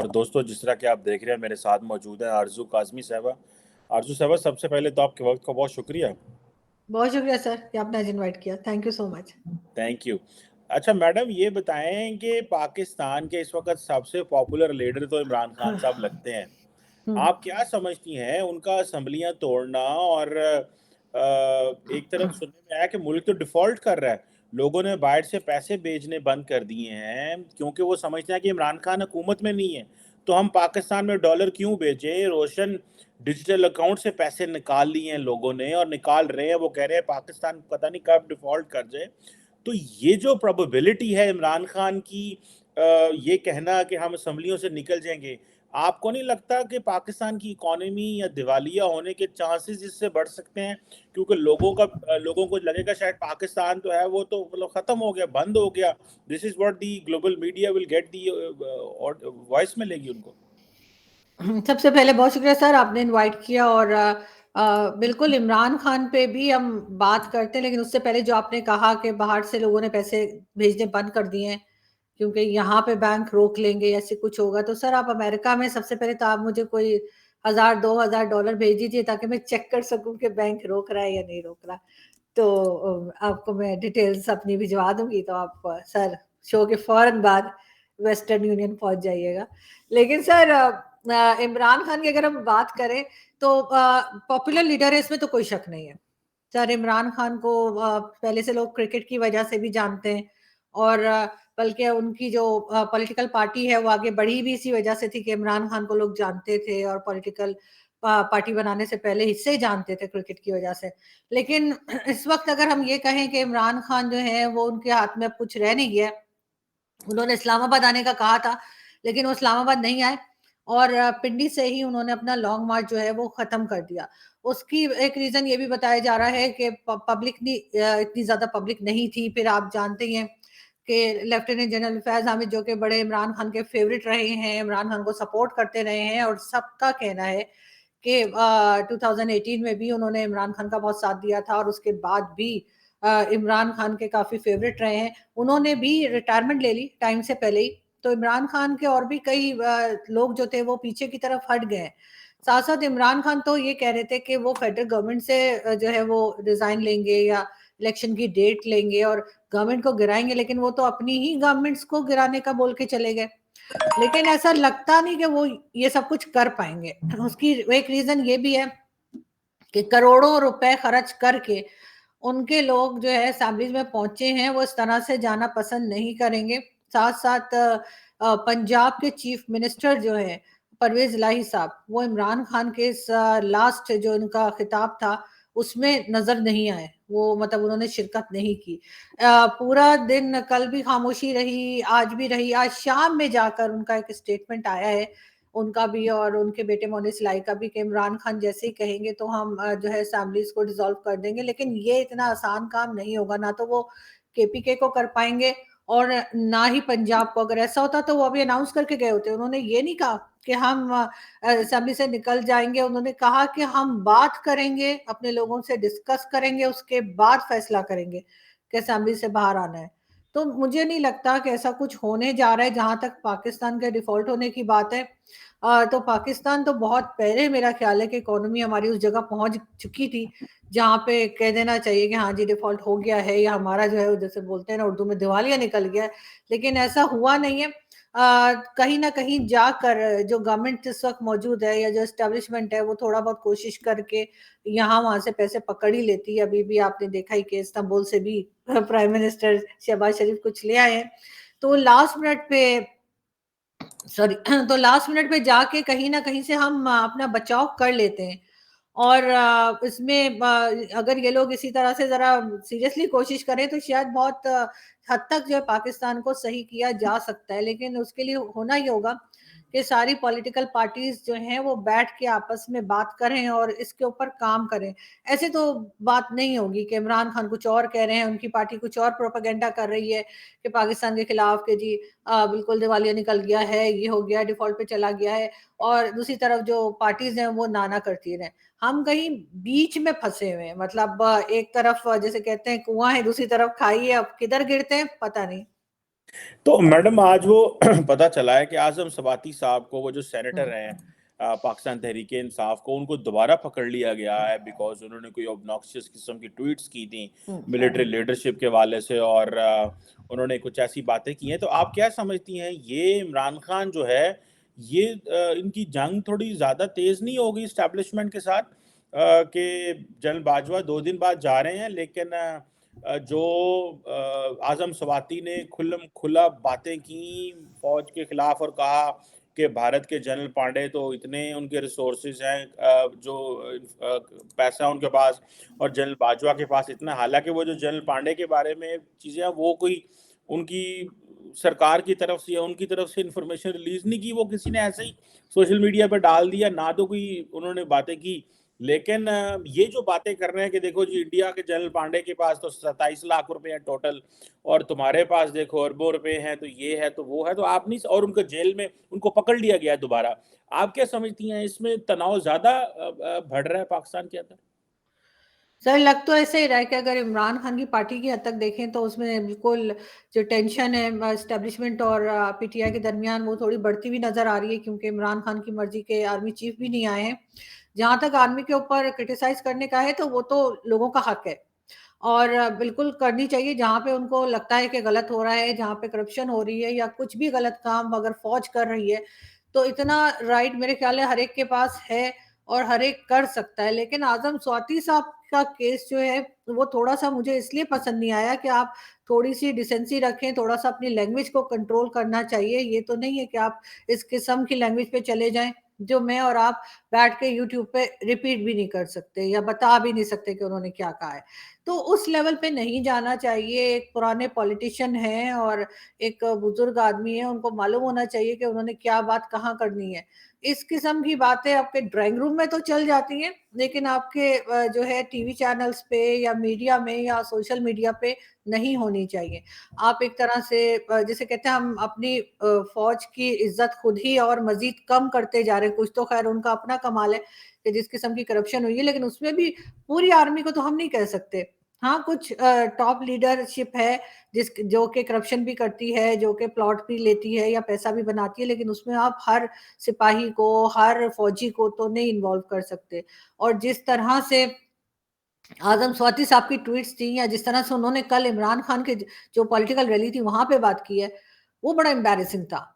और दोस्तों, जिस तरह के आप देख रहे हैं, मेरे साथ मौजूद है आरजू काजमी साहबा। आरजू साहबा, सबसे पहले तो आपके वक्त का बहुत शुक्रिया। बहुत शुक्रिया सर कि आपने आज इनवाइट किया। Thank you so much. Thank you. अच्छा मैडम, ये बताएं कि पाकिस्तान के इस वक्त सबसे पॉपुलर लीडर तो इमरान खान साहब लगते हैं। हम्म। आप क्या समझती हैं उनका असम्बलियां तोड़ना और एक तरफ सुनने में आया कि मुल्क तो डिफॉल्ट कर रहा है। लोगों ने बाहर से पैसे भेजने बंद कर दिए हैं क्योंकि वो समझते हैं कि इमरान खान हुकूमत में नहीं है। तो हम पाकिस्तान में डॉलर क्यों भेजें? रोशन डिजिटल अकाउंट से पैसे निकाल लिए हैं लोगों ने और निकाल रहे हैं। वो कह रहे हैं पाकिस्तान पता नहीं कब डिफॉल्ट कर जाए। तो ये जो प्रोबेबिलिटी है इमरान खान की, ये कहना कि हम असम्बलियों से निकल जाएंगे, आपको नहीं लगता कि पाकिस्तान की इकोनॉमी या दिवालिया होने के चांसेस इससे बढ़ सकते हैं? क्योंकि लोगों को लगेगा शायद पाकिस्तान तो है वो तो मतलब खत्म हो गया, बंद हो गया। This is what the global media will get the voice मिलेगी उनको। सबसे पहले बहुत शुक्रिया सर, आपने इनवाइट किया। और बिल्कुल इमरान खान पे भी हम बात करते हैं, लेकिन उससे पहले जो आपने कहा कि बाहर से लोगों ने पैसे भेजने बंद कर दिए हैं क्योंकि यहाँ पे बैंक रोक लेंगे, ऐसे कुछ होगा। तो सर, आप अमेरिका में सबसे पहले तो आप मुझे कोई 1000-2000 डॉलर भेज दीजिए ताकि मैं चेक कर सकूं कि बैंक रोक रहा है या नहीं रोक रहा। तो आपको मैं डिटेल्स अपनी भिजवा दूंगी, तो आप सर शो के फौरन बाद वेस्टर्न यूनियन पहुंच जाइएगा। लेकिन सर, इमरान खान की अगर हम बात करें तो पॉपुलर लीडर है, इसमें तो कोई शक नहीं है। सर, इमरान खान को पहले से लोग क्रिकेट की वजह से भी जानते हैं। और बल्कि उनकी जो पॉलिटिकल पार्टी है वो आगे बढ़ी भी इसी वजह से थी कि इमरान खान को लोग जानते थे और पॉलिटिकल पार्टी बनाने से पहले इससे ही जानते थे, क्रिकेट की वजह से। लेकिन इस वक्त अगर हम ये कहें कि इमरान खान जो है वो उनके हाथ में अब कुछ रह नहीं गया। उन्होंने इस्लामाबाद आने का कहा था, लेकिन वो इस्लामाबाद नहीं आए और पिंडी से ही उन्होंने अपना लॉन्ग मार्च जो है वो खत्म कर दिया। उसकी एक रीजन ये भी बताया जा रहा है कि पब्लिक इतनी ज्यादा पब्लिक नहीं थी। फिर आप जानते ही हैं कि लेफ्टिनेंट जनरल फैज हामिद, जो कि बड़े इमरान खान के फेवरेट रहे हैं, इमरान खान को सपोर्ट करते रहे हैं, और सबका कहना है कि 2018 में भी उन्होंने इमरान खान का बहुत साथ दिया था और उसके बाद भी इमरान खान के काफी फेवरेट रहे हैं। उन्होंने भी रिटायरमेंट ले ली टाइम से पहले ही। तो इमरान खान के और भी कई लोग जो थे वो पीछे की तरफ हट गए। साथ साथ इमरान खान तो ये कह रहे थे कि वो फेडरल गवर्नमेंट से जो है वो रिजाइन लेंगे या इलेक्शन की डेट लेंगे और गवर्नमेंट को गिराएंगे, लेकिन वो तो अपनी ही गवर्नमेंट्स को गिराने का बोल के चले गए। लेकिन ऐसा लगता नहीं कि वो ये सब कुछ कर पाएंगे। उसकी एक रीजन ये भी है कि करोड़ों रुपए खर्च करके उनके लोग जो है असेंबलीज में पहुंचे हैं, वो इस तरह से जाना पसंद नहीं करेंगे। साथ साथ पंजाब के चीफ मिनिस्टर जो है परवेज इलाही साहब, वो इमरान खान के लास्ट जो उनका खिताब था उसमें नजर नहीं आए। वो मतलब उन्होंने शिरकत नहीं की। पूरा दिन कल भी खामोशी रही, आज भी रही। आज शाम में जाकर उनका एक स्टेटमेंट आया है, उनका भी और उनके बेटे मोहम्मद सिलाई का भी, कि इमरान खान जैसे ही कहेंगे तो हम जो है असेंबलीज को डिसॉल्व कर देंगे। लेकिन ये इतना आसान काम नहीं होगा, ना तो वो केपीके को कर पाएंगे और ना ही पंजाब को। अगर ऐसा होता तो वो अभी अनाउंस करके गए होते। उन्होंने ये नहीं कहा कि हम असेंबली से निकल जाएंगे, उन्होंने कहा कि हम बात करेंगे, अपने लोगों से डिस्कस करेंगे, उसके बाद फैसला करेंगे कि असेंबली से बाहर आना है। तो मुझे नहीं लगता कि ऐसा कुछ होने जा रहा है। जहां तक पाकिस्तान के डिफॉल्ट होने की बात है, तो पाकिस्तान तो बहुत पहले, मेरा ख्याल है कि इकोनॉमी हमारी उस जगह पहुंच चुकी थी जहां पे कह देना चाहिए कि हाँ जी डिफॉल्ट हो गया है, या हमारा जो है जैसे बोलते हैं ना उर्दू में दिवालिया निकल गया है। लेकिन ऐसा हुआ नहीं है। कहीं ना कहीं जाकर जो गवर्नमेंट इस वक्त मौजूद है या जो एस्टेब्लिशमेंट है वो थोड़ा बहुत कोशिश करके यहाँ वहां से पैसे पकड़ ही लेती है। अभी भी आपने देखा ही कि इस्तांबुल से भी प्राइम मिनिस्टर शहबाज शरीफ कुछ ले आए हैं। तो लास्ट मिनट पे, सॉरी, तो लास्ट मिनट पे जाके कहीं ना कहीं से हम अपना बचाव कर लेते हैं। और इसमें अगर ये लोग इसी तरह से जरा सीरियसली कोशिश करें तो शायद बहुत हद तक जो है पाकिस्तान को सही किया जा सकता है। लेकिन उसके लिए होना ही होगा कि सारी पॉलिटिकल पार्टीज जो हैं वो बैठ के आपस में बात करें और इसके ऊपर काम करें। ऐसे तो बात नहीं होगी कि इमरान खान कुछ और कह रहे हैं, उनकी पार्टी कुछ और प्रोपेगेंडा कर रही है कि पाकिस्तान के खिलाफ, के जी बिल्कुल दिवालिया निकल गया है, ये हो गया, डिफॉल्ट पे चला गया है, और दूसरी तरफ जो पार्टीज हैं वो नाना करती रहे। हम कहीं बीच में फंसे हुए हैं। मतलब एक तरफ जैसे कहते हैं कुआं है, दूसरी तरफ खाई है, अब किधर गिरते हैं पता नहीं। तो मैडम आज वो पता चला है कि आजम सवाती साहब को, वो जो सेनेटर हुँ, हैं पाकिस्तान तहरीक इंसाफ को, उनको दोबारा पकड़ लिया गया है बिकॉज उन्होंने कोई ऑब्नॉक्शियस किस्म की ट्वीट्स की थी हुँ। मिलिट्री लीडरशिप के वाले से, और उन्होंने कुछ ऐसी बातें की हैं। तो आप क्या समझती हैं, ये इमरान खान जो है, ये इनकी जंग थोड़ी ज़्यादा तेज़ नहीं होगी इस्टेब्लिशमेंट के साथ, कि जनरल बाजवा 2 दिन बाद जा रहे हैं, लेकिन जो आज़म स्वाति ने खुल्लम खुला बातें की फौज के खिलाफ और कहा कि भारत के जनरल पांडे तो इतने उनके रिसोर्सेज हैं, जो पैसा उनके पास, और जनरल बाजवा के पास इतना, हालांकि वो जो जनरल पांडे के बारे में चीज़ें हैं वो कोई उनकी सरकार की तरफ से या उनकी तरफ से इंफॉर्मेशन रिलीज नहीं की, वो किसी ने ऐसे ही सोशल मीडिया पर डाल दिया, ना तो कोई उन्होंने बातें की। लेकिन ये जो बातें कर रहे हैं कि देखो जी, इंडिया के जनरल पांडे के पास तो 27 लाख रुपए हैं टोटल, और तुम्हारे पास देखो अरबों रुपए हैं, तो ये है तो वो है, तो आप नहीं, और उनको जेल में उनको पकड़ लिया गया है दोबारा। आप क्या समझती हैं, इसमें तनाव ज्यादा बढ़ रहा है पाकिस्तान के अंदर? सर लग तो ऐसे ही रहा है कि अगर इमरान खान की पार्टी की हद तक देखें तो उसमें बिल्कुल जो टेंशन है एस्टेब्लिशमेंट और पीटीआई के दरमियान वो थोड़ी बढ़ती हुई नजर आ रही है, क्योंकि इमरान खान की मर्जी के आर्मी चीफ भी नहीं आए हैं। जहां तक आर्मी के ऊपर क्रिटिसाइज करने का है तो वो तो लोगों का हक है, और बिल्कुल करनी चाहिए जहाँ पे उनको लगता है कि गलत हो रहा है, जहाँ पे करप्शन हो रही है या कुछ भी गलत काम अगर फौज कर रही है, तो इतना राइट मेरे ख्याल है हर एक के पास है और हर एक कर सकता है। लेकिन आजम स्वाति साहब का केस जो है वो थोड़ा सा मुझे इसलिए पसंद नहीं आया कि आप थोड़ी सी डिसेंसी रखें, थोड़ा सा अपनी लैंग्वेज को कंट्रोल करना चाहिए। ये तो नहीं है कि आप इस किस्म की लैंग्वेज पे चले जाएं जो मैं और आप बैठ के यूट्यूब पे रिपीट भी नहीं कर सकते या बता भी नहीं सकते कि उन्होंने क्या कहा है। तो उस लेवल पे नहीं जाना चाहिए। एक पुराने पॉलिटिशियन हैं और एक बुजुर्ग आदमी है, उनको मालूम होना चाहिए कि उन्होंने क्या बात कहाँ करनी है। इस किस्म की बातें आपके ड्राइंग रूम में तो चल जाती हैं, लेकिन आपके जो है टीवी चैनल्स पे या मीडिया में या सोशल मीडिया पे नहीं होनी चाहिए। आप एक तरह से जिसे कहते हैं हम अपनी फौज की इज्जत खुद ही और मजीद कम करते जा रहे हैं। कुछ तो खैर उनका अपना कमाल है कि जिस किस्म की करप्शन हुई है, लेकिन उसमें भी पूरी आर्मी को तो हम नहीं कह सकते। हाँ, कुछ टॉप लीडरशिप है जिस जो कि करप्शन भी करती है, जो कि प्लॉट भी लेती है या पैसा भी बनाती है, लेकिन उसमें आप हर सिपाही को, हर फौजी को तो नहीं इन्वॉल्व कर सकते। और जिस तरह से आजम स्वाति साहब की ट्वीट्स थी या जिस तरह से उन्होंने कल इमरान खान के जो पॉलिटिकल रैली थी वहां पे बात की है, वो बड़ा एम्बैरेसिंग था।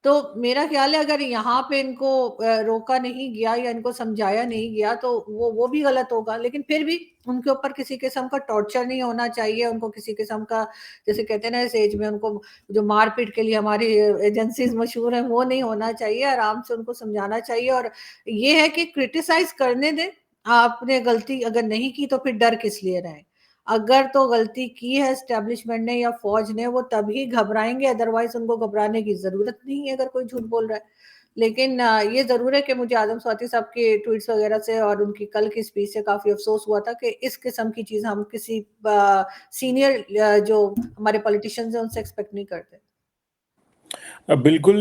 तो मेरा ख्याल है अगर यहाँ पे इनको रोका नहीं गया या इनको समझाया नहीं गया तो वो भी गलत होगा, लेकिन फिर भी उनके ऊपर किसी किस्म का टॉर्चर नहीं होना चाहिए। उनको किसी किस्म का, जैसे कहते हैं ना इस एज में, उनको जो मारपीट के लिए हमारी एजेंसीज मशहूर हैं वो नहीं होना चाहिए। आराम से उनको समझाना चाहिए और ये है कि क्रिटिसाइज करने दें। आपने गलती अगर नहीं की तो फिर डर किस लिए रहे। अगर तो गलती की है एस्टेब्लिशमेंट ने या फौज ने, वो तभी घबराएंगे, अदरवाइज उनको घबराने की जरूरत नहीं है अगर कोई झूठ बोल रहा है। लेकिन ये जरूर है कि मुझे आजम स्वाति साहब के ट्वीट्स वगैरह से और उनकी कल की स्पीच से काफी अफसोस हुआ था कि इस किस्म की चीज हम किसी सीनियर जो हमारे पॉलिटिशियंस हैं उनसे एक्सपेक्ट नहीं करते। बिल्कुल,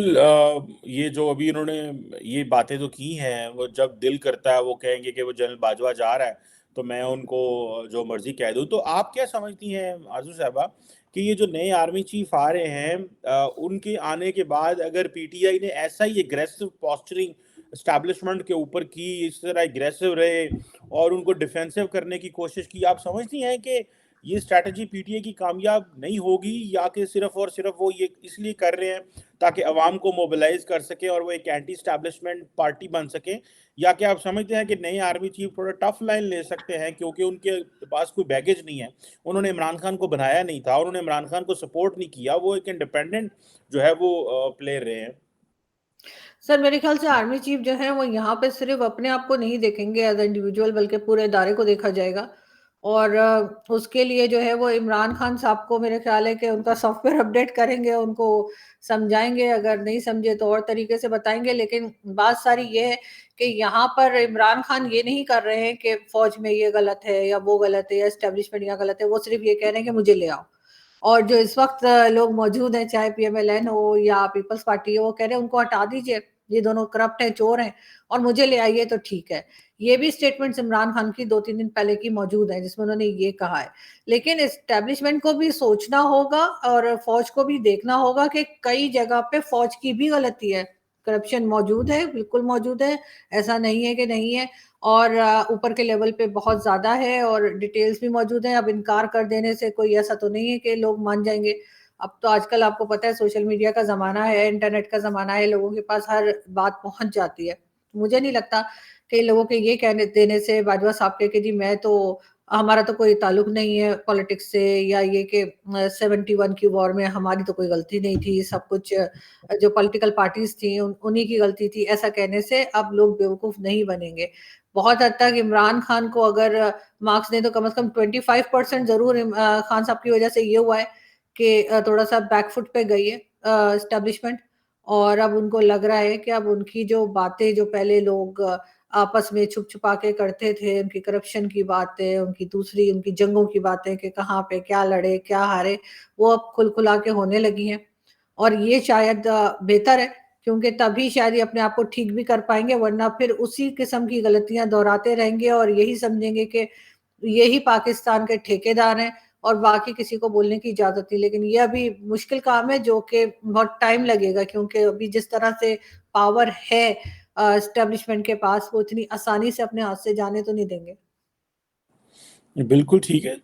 ये जो अभी उन्होंने ये बातें तो की हैं, वो जब दिल करता है वो कहेंगे कि वो जनरल बाजवा जा रहा है, तो मैं उनको जो मर्ज़ी कह दूँ। तो आप क्या समझती हैं आज़ू साहबा, कि ये जो नए आर्मी चीफ़ आ रहे हैं, उनके आने के बाद अगर पीटीआई ने ऐसा ही एग्रेसिव पोस्चरिंग एस्टेब्लिशमेंट के ऊपर की, इस तरह एग्रेसिव रहे और उनको डिफेंसिव करने की कोशिश की, आप समझती हैं कि ये स्ट्रैटेजी पीटीआई की कामयाब नहीं होगी, या कि सिर्फ़ और सिर्फ़ वो ये इसलिए कर रहे हैं ताकि अवाम को मोबिलाइज कर सकें और वो एक एंटी स्टैब्लिशमेंट पार्टी बन सकें? या क्या आप समझते हैं कि नए आर्मी चीफ थोड़ा टफ लाइन ले सकते हैं, क्योंकि उनके पास कोई बैगेज नहीं है, उन्होंने इमरान खान को बनाया नहीं था, उन्होंने इमरान खान को सपोर्ट नहीं किया, वो एक इंडिपेंडेंट जो है वो प्लेयर रहे हैं? सर मेरे ख्याल से आर्मी चीफ जो है वो यहाँ पे सिर्फ अपने आप को नहीं देखेंगे एज इंडिविजुअल, बल्कि पूरे इदारे को देखा जाएगा। और उसके लिए जो है वो इमरान खान साहब को मेरे ख्याल है कि उनका सॉफ्टवेयर अपडेट करेंगे, उनको समझाएंगे, अगर नहीं समझे तो और तरीके से बताएंगे। लेकिन बात सारी ये है कि यहाँ पर इमरान खान ये नहीं कर रहे हैं कि फौज में ये गलत है या वो गलत है या एस्टेब्लिशमेंट यहाँ गलत है, वो सिर्फ ये कह रहे हैं कि मुझे ले आओ। और जो इस वक्त लोग मौजूद हैं, चाहे पीएमएलएन हो या पीपल्स पार्टी हो, वो कह रहे हैं उनको हटा दीजिए, ये दोनों करप्ट हैं, चोर हैं और मुझे ले आइए तो ठीक है। ये भी स्टेटमेंट्स इमरान खान की 2-3 दिन पहले की मौजूद है जिसमें उन्होंने ये कहा है। लेकिन एस्टेब्लिशमेंट को भी सोचना होगा और फौज को भी देखना होगा कि कई जगह पे फौज की भी गलती है, करप्शन मौजूद है, बिल्कुल मौजूद है, ऐसा नहीं है कि नहीं है। और ऊपर के लेवल पे बहुत ज्यादा है और डिटेल्स भी मौजूद है। अब इनकार कर देने से कोई ऐसा तो नहीं है कि लोग मान जाएंगे। अब तो आजकल आपको पता है सोशल मीडिया का जमाना है, इंटरनेट का जमाना है, लोगों के पास हर बात पहुंच जाती है। मुझे नहीं लगता कि लोगों के ये कहने देने से बाजवा साहब के कि जी मैं तो हमारा तो कोई ताल्लुक नहीं है पॉलिटिक्स से, या ये कि 71 की वॉर में हमारी तो कोई गलती नहीं थी, सब कुछ जो पॉलिटिकल पार्टीज थी उन्हीं की गलती थी, ऐसा कहने से अब लोग बेवकूफ नहीं बनेंगे। बहुत हद तक इमरान खान को अगर मार्क्स दें तो कम से कम 25% जरूर खान साहब की वजह से ये हुआ है कि थोड़ा सा बैकफुट पे गई है एस्टेब्लिशमेंट। और अब उनको लग रहा है कि अब उनकी जो बातें जो पहले लोग आपस में छुप छुपा के करते थे, उनकी करप्शन की बातें, उनकी दूसरी उनकी जंगों की बातें कि कहाँ पे क्या लड़े क्या हारे, वो अब खुल खुला के होने लगी हैं। और ये शायद बेहतर है, क्योंकि तभी शायद ये अपने आप को ठीक भी कर पाएंगे, वरना फिर उसी किस्म की गलतियां दोहराते रहेंगे और यही समझेंगे कि यही पाकिस्तान के ठेकेदार हैं और बाकी किसी को बोलने की इजाजत नहीं। लेकिन ये अभी मुश्किल काम है जो कि बहुत टाइम लगेगा, क्योंकि अभी जिस तरह से पावर है एस्टेब्लिशमेंट के पास, वो इतनी आसानी से अपने हाथ से जाने तो नहीं देंगे। बिल्कुल ठीक है।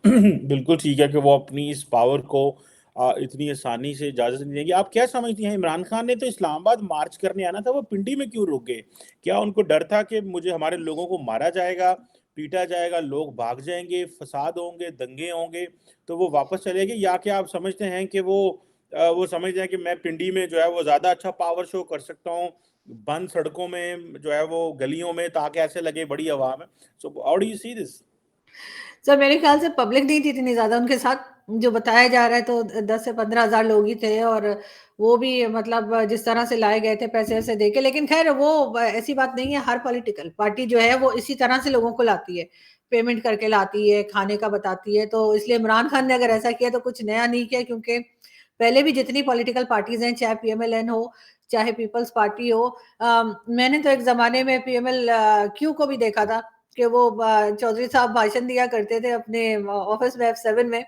बिल्कुल ठीक है कि वो अपनी इस पावर को इतनी आसानी से इजाज़त नहीं देंगे। आप क्या समझती हैं, इमरान खान ने तो इस्लामाबाद मार्च करने आना था, वो पिंडी में क्यों रुक गए? क्या उनको डर था कि मुझे हमारे लोगों को मारा जाएगा, पीटा जाएगा, लोग भाग जाएँगे, फसाद होंगे, दंगे होंगे, तो वो वापस चले गए? या क्या आप समझते हैं कि वो समझते हैं कि मैं पिंडी में जो है वो ज़्यादा अच्छा पावर शो कर सकता हूँ, बंद सड़कों में जो है वो गलियों में, ताकि ऐसे लगे बड़ी आवाम है। So how do you see this? Sir मेरे ख्याल से पब्लिक नहीं थी इतनी ज्यादा उनके साथ, जो बताया जा रहा है तो 10 से 15 हजार लोग ही थे। और वो भी मतलब जिस तरह से लाए गए थे पैसे वैसे दे के। लेकिन खैर वो ऐसी बात नहीं है, हर पॉलिटिकल पार्टी जो है वो इसी तरह से लोगों को लाती है, पेमेंट करके लाती है, खाने का बताती है। तो इसलिए इमरान खान ने अगर ऐसा किया तो कुछ नया नहीं किया, क्योंकि पहले भी जितनी पॉलिटिकल पार्टीज हैं, चाहे पीएमएलएन हो चाहे पीपल्स पार्टी हो, मैंने तो एक जमाने में पीएमएल क्यू को भी देखा था कि वो चौधरी साहब भाषण दिया करते थे अपने ऑफिस में F7 में।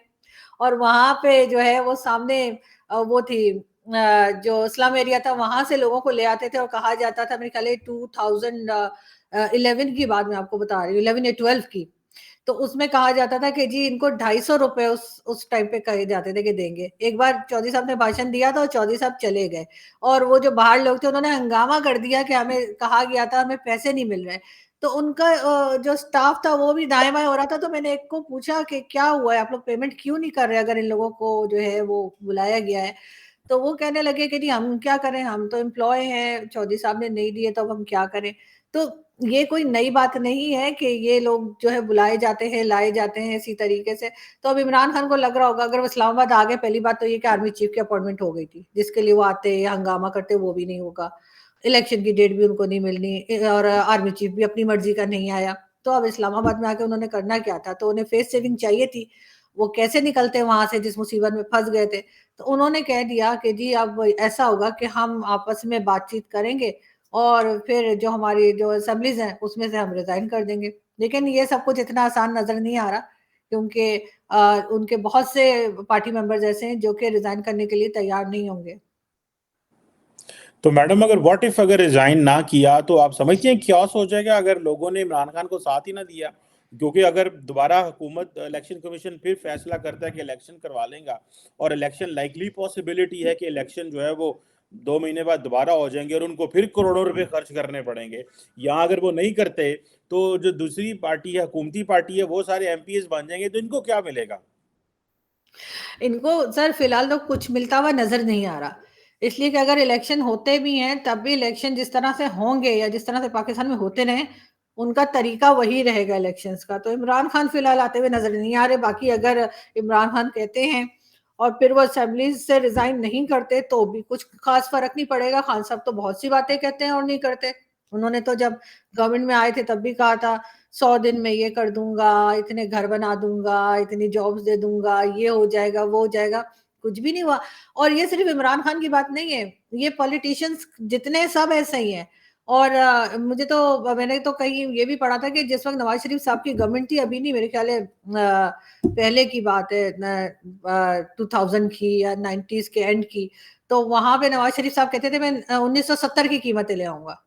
और वहां पे जो है वो सामने वो थी जो स्लम एरिया था, वहां से लोगों को ले आते थे और कहा जाता था, मेरे ख्याल 2011 की बात मैं आपको बता रही हूँ, 11 या 12 की। तो उसमें कहा जाता था कि जी इनको 250 रुपए उस टाइम पे कहे जाते थे कि देंगे। एक बार चौधरी साहब ने भाषण दिया था और चौधरी साहब चले गए, और वो जो बाहर लोग थे उन्होंने हंगामा कर दिया कि हमें कहा गया था, हमें पैसे नहीं मिल रहे। तो उनका जो स्टाफ था वो भी दाएं बाएं हो रहा था। तो मैंने एक को पूछा कि क्या हुआ है, आप लोग पेमेंट क्यों नहीं कर रहे अगर इन लोगों को जो है वो बुलाया गया है? तो वो कहने लगे कि जी हम क्या करें, हम तो एम्प्लॉय हैं, चौधरी साहब ने नहीं दिए तो अब हम क्या करें। तो ये कोई नई बात नहीं है कि ये लोग जो है बुलाए जाते हैं, लाए जाते हैं इसी तरीके से। तो अब इमरान खान को लग रहा होगा, अगर वो इस्लामाबाद आ गए, पहली बात तो ये कि आर्मी चीफ की अपॉइंटमेंट हो गई थी, जिसके लिए वो आते हंगामा करते, वो भी नहीं होगा। इलेक्शन की डेट भी उनको नहीं मिलनी और आर्मी चीफ भी अपनी मर्जी का नहीं आया। तो अब इस्लामाबाद में आके उन्होंने करना क्या था? तो उन्हें फेस सेविंग चाहिए थी। वो कैसे निकलते वहां से जिस मुसीबत में फंस गए थे? तो उन्होंने कह दिया कि जी अब ऐसा होगा कि हम आपस में बातचीत करेंगे और फिर जो हमारी जो असेंबलीज हैं उसमें से हम रिजाइन कर देंगे। लेकिन ये सब कुछ इतना आसान नजर नहीं आ रहा, क्योंकि उनके बहुत से पार्टी मेंबर्स ऐसे हैं जो कि रिजाइन करने के लिए तैयार नहीं होंगे। तो मैडम, अगर व्हाट इफ अगर रिजाइन ना किया, तो आप समझते हैं क्या हो जाएगा अगर लोगों ने इमरान खान को साथ ही ना दिया? क्योंकि अगर दोबारा हुकूमत, इलेक्शन कमीशन फिर फैसला करता है कि इलेक्शन करवा लेगा, और इलेक्शन लाइकली पॉसिबिलिटी है कि इलेक्शन जो है वो 2 महीने बाद दोबारा हो जाएंगे और उनको फिर करोड़ों रुपए खर्च करने पड़ेंगे। यहाँ अगर वो नहीं करते, तो जो दूसरी पार्टी है, हुकूमती पार्टी है, वो सारे एमपीएस बन जाएंगे, तो इनको क्या मिलेगा? इनको सर फिलहाल तो कुछ मिलता हुआ नजर नहीं आ रहा। इसलिए कि अगर इलेक्शन होते भी हैं तब भी इलेक्शन जिस तरह से होंगे या जिस तरह से पाकिस्तान में होते रहे, उनका तरीका वही रहेगा इलेक्शंस का। तो इमरान खान फिलहाल आते हुए नजर नहीं आ रहे। बाकी अगर इमरान खान कहते हैं और फिर वो असेंबली से रिजाइन नहीं करते तो भी कुछ खास फर्क नहीं पड़ेगा। खान साहब तो बहुत सी बातें कहते हैं और नहीं करते। उन्होंने तो जब गवर्नमेंट में आए थे तब भी कहा था 100 दिन में ये कर दूंगा, इतने घर बना दूंगा, इतनी जॉब्स दे दूंगा, ये हो जाएगा वो हो जाएगा। कुछ भी नहीं हुआ। और ये सिर्फ इमरान खान की बात नहीं है, ये पॉलिटिशियंस जितने सब ऐसे ही हैं। और मुझे तो मैंने तो कहीं ये भी पढ़ा था कि जिस वक़्त नवाज़ शरीफ साहब की गवर्नमेंट थी, अभी नहीं, मेरे ख्याल है पहले की बात है, 2000 की या 90s के एंड की, तो वहाँ पे नवाज़ शरीफ साहब कहते थे मैं 1970 की कीमतें ले आऊँगा।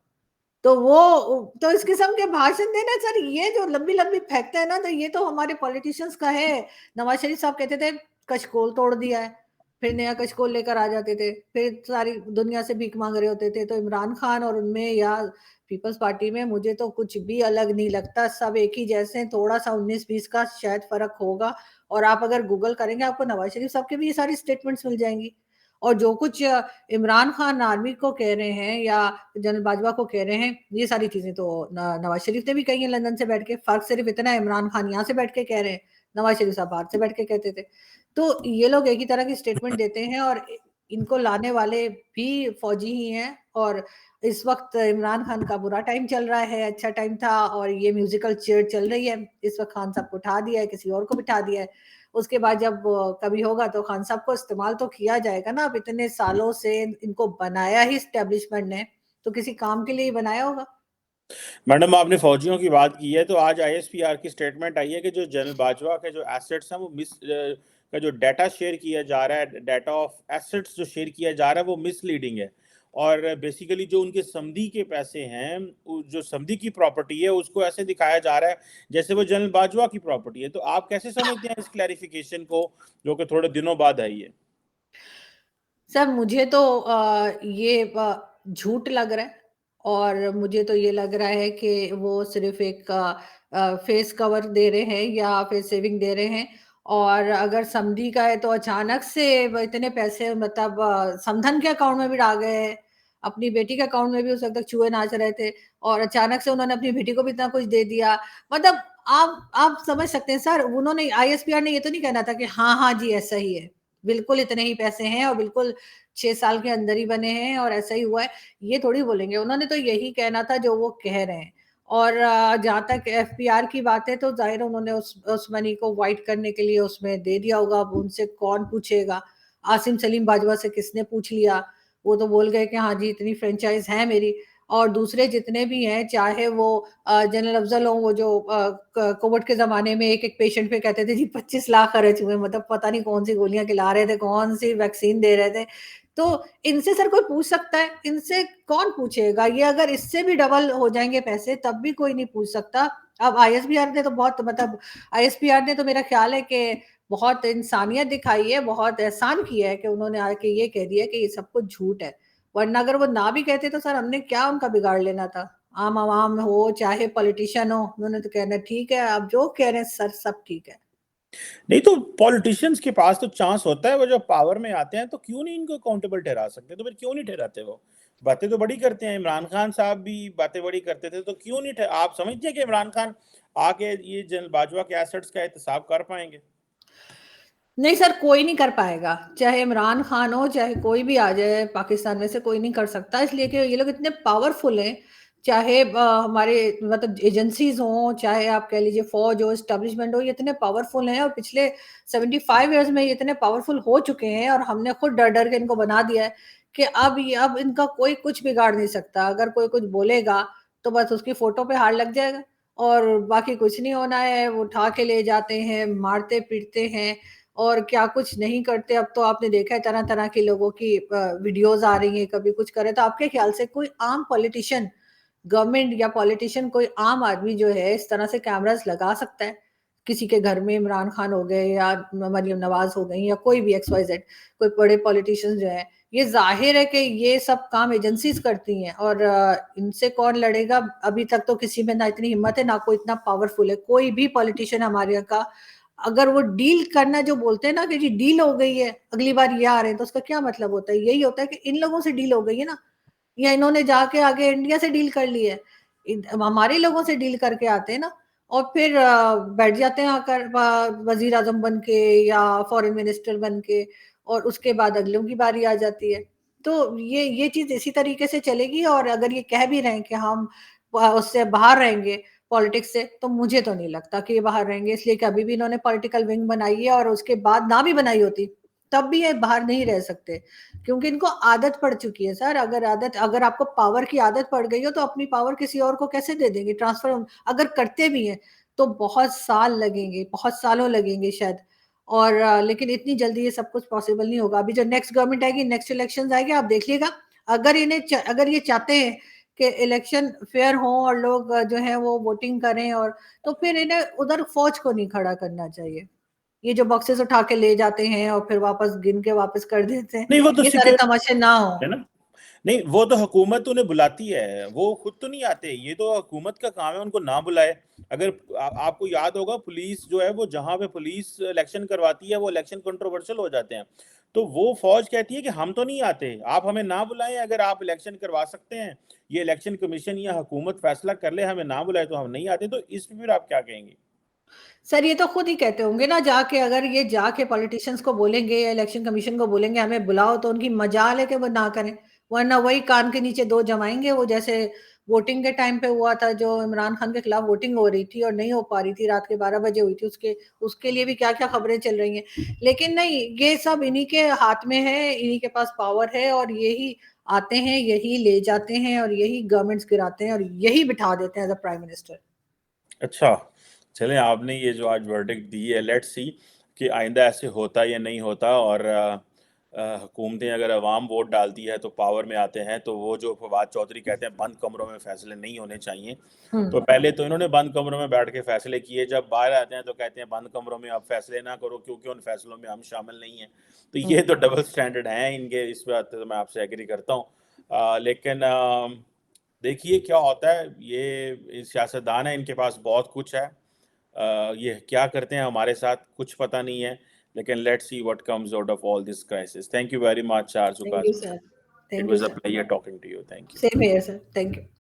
तो वो तो इस किस्म के भाषण देना सर, ये जो लंबी-लंबी फेंकते हैं ना, तो ये तो हमारे पॉलिटिशियंस का है। नवाज़ शरीफ साहब कहते थे कशकोल तोड़ दिया है, फिर नया कशकोल लेकर आ जाते थे, फिर सारी दुनिया से भीख माँग रहे होते थे। तो इमरान खान और उनमें या पीपल्स पार्टी में मुझे तो कुछ भी अलग नहीं लगता, सब एक ही जैसे हैं, थोड़ा-सा 19-20 का शायद फ़र्क होगा। और आप अगर गूगल करेंगे, आपको नवाज़ शरीफ साहब की भी ये सारी स्टेटमेंट्स मिल जाएँगी। और जो कुछ इमरान खान आर्मी को कह रहे हैं या जनरल बाजवा को कह रहे हैं, ये सारी चीज़ें तो नवाज़ शरीफ ने भी कही हैं लंदन से बैठ के, फ़र्क सिर्फ़ इतना है इमरान खान यहाँ से बैठ के कह रहे हैं, नवाज़ शरीफ साहब बाहर से बैठ के कहते थे। तो ये लोग एक ही तरह की स्टेटमेंट देते हैं और इनको लाने वाले भी फ़ौजी ही हैं। और इस वक़्त इमरान खान का बुरा टाइम चल रहा है, अच्छा टाइम था और ये म्यूज़िकल चेयर चल रही है। इस वक़्त खान साहब को उठा दिया है, किसी और को बिठा दिया है। उसके बाद जब कभी होगा तो खान साहब को इस्तेमाल तो किया जाएगा ना, अब इतने सालों से इनको बनाया ही एस्टेब्लिशमेंट ने, तो किसी काम के लिए ही बनाया होगा। मैडम, आपने फौजियों की बात की है, तो आज आईएसपीआर की स्टेटमेंट आई है कि जो जनरल बाजवा के जो एसेट्स हैं वो का जो डाटा शेयर किया जा रहा है, डाटा ऑफ एसेट्स जो शेयर किया जा रहा है वो मिसलीडिंग है। और बेसिकली जो उनके समधी के पैसे हैं, जो समधी की प्रॉपर्टी है उसको ऐसे दिखाया जा रहा है जैसे वो जनरल बाजवा की प्रॉपर्टी है। तो आप कैसे समझते हैं इस क्लैरिफिकेशन को, जो कि थोड़े दिनों बाद आई है? सर मुझे तो ये झूठ लग रहा है और मुझे तो ये लग रहा है कि वो सिर्फ़ एक फेस कवर दे रहे हैं या फिर सेविंग दे रहे हैं। और अगर समधी का है तो अचानक से वो इतने पैसे, मतलब समधन के अकाउंट में भी डाल गए हैं, अपनी बेटी के अकाउंट में भी उस वक़्त तक चूहे नाच रहे थे और अचानक से उन्होंने अपनी बेटी को भी इतना कुछ दे दिया। मतलब आप समझ सकते हैं सर, उन्होंने आईएसपीआर ने ये तो नहीं कहना था कि हाँ, हाँ जी, ऐसा ही है। बिल्कुल इतने ही पैसे हैं और बिल्कुल 6 साल के अंदर ही बने हैं और ऐसा ही हुआ है, ये थोड़ी बोलेंगे। उन्होंने तो यही कहना था जो वो कह रहे हैं। और जहाँ तक एफपीआर की बात है तो ज़ाहिर है उन्होंने उस मनी को व्हाइट करने के लिए उसमें दे दिया होगा। अब उनसे कौन पूछेगा? आसिम सलीम बाजवा से किसने पूछ लिया? वो तो बोल गए कि हाँ जी, इतनी फ्रैंचाइज़ है मेरी। और दूसरे जितने भी हैं, चाहे वो जनरल अफ़ज़ल हों, वो जो कोविड के ज़माने में एक-एक पेशेंट पे कहते थे जी 25 लाख खर्च हुए, मतलब पता नहीं कौन-सी गोलियाँ खिला रहे थे, कौन-सी वैक्सीन दे रहे थे। तो इनसे सर कोई पूछ सकता है? इनसे कौन पूछेगा? ये अगर इससे भी डबल हो जाएँगे पैसे तब भी कोई नहीं पूछ सकता। अब आईएसबीआर ने तो बहुत, मतलब आईएसपीआर ने तो मेरा ख़्याल है कि बहुत इंसानियत दिखाई है, बहुत एहसान किया है कि उन्होंने आके ये कह दिया कि ये सब कुछ झूठ है। वरना अगर वो ना भी कहते तो सर हमने क्या उनका बिगाड़ लेना था? आम आवाम हो, चाहे पॉलिटिशियन हो, उन्होंने तो कहना ठीक है, आप जो कह रहे हैं सर सब ठीक है। नहीं तो पॉलिटिशियंस के पास तो चांस होता है, वो जब पावर में आते हैं तो क्यों नहीं इनको अकाउंटेबल ठहरा सकते? तो फिर क्यों नहीं ठहराते वो? बातें तो बड़ी करते हैं, इमरान खान साहब भी बातें बड़ी करते थे, तो क्यों नहीं आप समझते हैं कि इमरान खान आके ये जनरल बाजवा के एसेट्स का एहतसाब कर पाएँगे? नहीं सर, कोई नहीं कर पाएगा। चाहे इमरान खान हो, चाहे कोई भी आ जाए पाकिस्तान में से, कोई नहीं कर सकता, इसलिए कि ये लोग इतने पावरफुल हैं। चाहे हमारे मतलब एजेंसीज़ हों, चाहे आप कह लीजिए फ़ौज हो, एस्टेब्लिशमेंट हो, ये इतने पावरफुल हैं और पिछले 75 इयर्स में ये इतने पावरफुल हो चुके हैं और हमने खुद डर-डर के इनको बना दिया है कि अब इनका कोई कुछ बिगाड़ नहीं सकता। अगर कोई कुछ बोलेगा, तो बस उसकी फ़ोटो पे हार लग जाएगा और बाकी कुछ नहीं होना है। वो उठा के ले जाते हैं, मारते-पीटते हैं और क्या कुछ नहीं करते। अब तो आपने देखा है तरह-तरह के लोगों की वीडियोज़ आ रही हैं, कभी कुछ कर रहे हैं। तो आपके ख़्याल से कोई आम पॉलिटिशियन, गवर्नमेंट या पॉलिटिशियन, कोई आम आदमी जो है इस तरह से कैमराज़ लगा सकता है? किसी के घर में इमरान खान हो गए या मरियम नवाज़ हो गई या कोई भी एक्स वाई ज़ेड, कोई बड़े पॉलिटिशियंस जो हैं, ये ज़ाहिर है कि ये सब काम एजेंसीज़ करती हैं और इनसे कौन लड़ेगा? अभी तक तो किसी में ना इतनी हिम्मत है, ना कोई इतना पावरफुल है। कोई भी पॉलिटिशियन हमारे यहाँ का अगर वो डील करना जो बोलते हैं ना कि जी डील हो गई है, अगली बार ये आ रहे हैं, तो उसका क्या मतलब होता है? यही होता है कि इन लोगों से डील हो गई है ना, या इन्होंने जाके आगे इंडिया से डील कर ली है। हमारे लोगों से डील करके आते हैं ना और फिर बैठ जाते हैं आकर वजीर आजम बन के या फॉरेन मिनिस्टर बन के और उसके बाद अगलों की बारी आ जाती है। तो ये चीज़ इसी तरीके से चलेगी और अगर ये कह भी रहे हैं कि हम उससे बाहर रहेंगे पॉलिटिक्स से, तो मुझे तो नहीं लगता कि ये बाहर रहेंगे, इसलिए कि अभी भी इन्होंने पॉलिटिकल विंग बनाई है और उसके बाद ना भी बनाई होती, तब भी ये बाहर नहीं रह सकते, क्योंकि इनको आदत पड़ चुकी है सर। अगर आपको पावर की आदत पड़ गई हो तो अपनी पावर किसी और को कैसे दे देंगे? ट्रांसफर अगर करते भी हैं तो बहुत साल लगेंगे, बहुत सालों लगेंगे शायद। और लेकिन इतनी जल्दी ये सब कुछ पॉसिबल नहीं होगा। अभी जो नेक्स्ट गवर्नमेंट आएगी, नेक्स्ट इलेक्शन आएगी, आप देखिएगा, अगर ये चाहते हैं कि इलेक्शन फेयर हो और लोग जो है वो वोटिंग करें, और तो फिर इन्हें उधर फौज को नहीं खड़ा करना चाहिए। ये जो बॉक्सेस उठा के ले जाते हैं और फिर वापस गिन के वापस कर देते हैं, नहीं, वो तो ये सारे सिक्योरिटी तमाशे ना हो। है ना। नहीं, वो तो हुकूमत उन्हें बुलाती है, वो खुद तो नहीं आते। ये तो हुकूमत का काम है उनको ना बुलाए। अगर आपको याद होगा, पुलिस जो है वो जहाँ पे पुलिस इलेक्शन करवाती है वो इलेक्शन कंट्रोवर्शियल हो जाते हैं, तो वो फौज कहती है कि हम तो नहीं आते, आप हमें ना बुलाएं। अगर आप इलेक्शन करवा सकते हैं, ये इलेक्शन कमीशन या हुकूमत फैसला कर ले, हमें ना बुलाए तो हम नहीं आते। तो इस पे फिर आप क्या कहेंगे? सर ये तो खुद ही कहते होंगे ना जाके, अगर ये जाके पॉलिटिशियंस को बोलेंगे या इलेक्शन कमीशन को बोलेंगे हमें बुलाओ, तो उनकी मजाल है कि वो ना करें, वरना वही कान के नीचे दो जमाएंगे। वो जैसे वोटिंग के टाइम पे हुआ था, जो इमरान खान के खिलाफ वोटिंग हो रही थी और नहीं हो पा रही थी, रात के 12 बजे हुई थी, उसके लिए भी क्या क्या खबरें चल रही हैं। लेकिन नहीं, ये सब इन्हीं के हाथ में है, इन्हीं के पास पावर है, और यही आते हैं, यही ले जाते हैं, और यही गवर्नमेंट्स गिराते हैं, और यही बिठा देते हैं एज अ प्राइम मिनिस्टर। अच्छा, चलें, आपने ये जो आज वर्डिक्ट दी है, लेट्स सी कि आइंदा ऐसे होता या नहीं होता। और हुकूमतें अगर अवाम वोट डालती है तो पावर में आते हैं, तो वो जो फवाद चौधरी कहते हैं बंद कमरों में फैसले नहीं होने चाहिए, तो पहले तो इन्होंने बंद कमरों में बैठ के फैसले किए, जब बाहर आते हैं तो कहते हैं बंद कमरों में आप फैसले ना करो क्योंकि उन फैसलों में हम शामिल नहीं हैं। तो ये तो डबल स्टैंडर्ड हैं इनके, इस बात पे तो मैं आपसे एग्री करता हूँ। लेकिन देखिए क्या होता है। ये सियासतदान है, इनके पास बहुत कुछ है। ये क्या करते हैं हमारे साथ कुछ पता नहीं है, लेकिन let's see what comes out of all this crisis. Thank you very much Charles thank you उकास। Sir. It thank you was a sir. Pleasure talking to you. Thank you. Same here sir. Thank you.